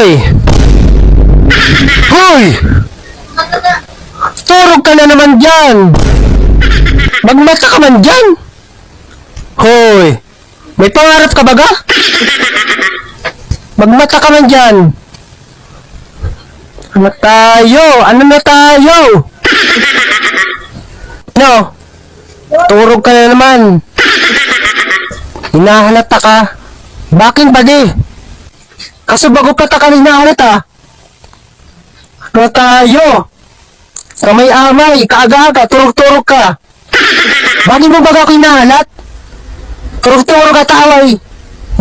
Hoy! Hoy! Turog ka na naman dyan! Magmata ka man dyan! Hoy! May pangarap ka baga? Magmata ka man dyan! Ano tayo? Ano na tayo? No? Turog ka na naman! Hinahalata ka! Bakit ba di? Kaso bago pa ta ka hinahalata? Ano tayo? Kamay-amay, kaaga-aga, turog-turog ka. Bakit mo baga ako hinahalat? Turog-turog ka taway.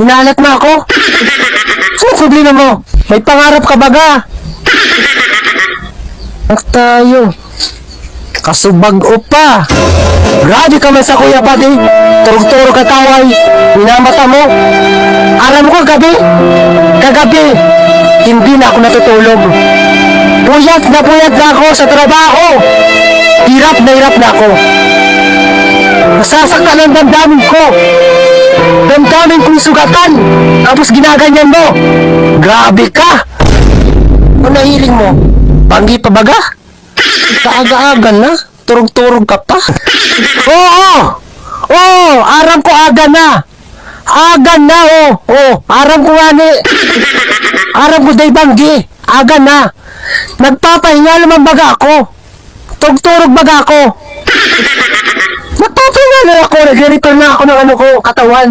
Hinahalat na ako? Ano problema mo? May pangarap ka baga? Ano tayo? Kasubag-o pa. Grabe ka man sa kuya pati. Turog-turog ka taway. Minamata mo. Alam ko kagabi. Hindi na ako natutulog. Puyat na ako sa trabaho. Hirap na ako. Nasasaktan ang damdamin ko. Damdamin kong sugatan. Tapos ginaganyan mo. Grabe ka. Ano nahiling mo? Panggi pa baga? Kaaga-aga na. Turog-turog ka pa. Oo, aram ko aga na. Aga na, aram ko ani. Aram ko day banggi. Aga na. Nagpapahinga naman baga ako. Turog-turog baga ako. Nagpapahinga na ako. Nag-return na ako ng katawan.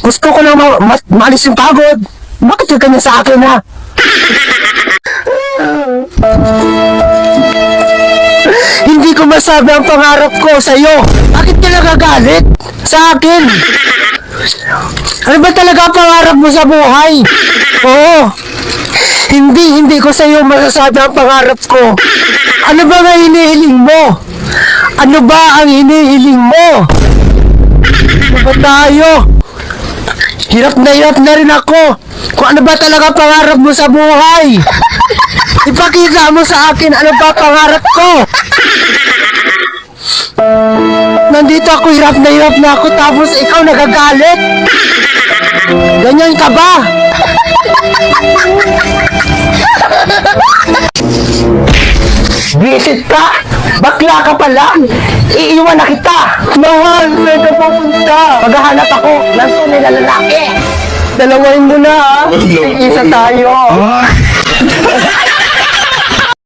Gusto ko na maalis yung pagod. Bakit ka ganyan sa akin, ha? Hindi ko masabi ang pangarap ko sa'yo. Bakit ka nagagalit sa akin? Ano ba talaga ang pangarap mo sa buhay? Oo. Hindi ko sa'yo masasabi ang pangarap ko. Ano ba ang hinihiling mo? Ano ba ang hinihiling mo? Ano ba tayo? Hirap na rin ako. Kung ano ba talaga pangarap mo sa buhay? Ipakita mo sa akin ano ba pangarap ko. Nandito ako, hirap na ako, tapos ikaw nagagalit. Ganyan ka ba? Visit ka? Bakla ka pa lang. Iiwan na kita. Mahal, saan ka pupunta? Maghahanap ako ng tunay na lalaki. Dalawain mo na, ha? Isa tayo.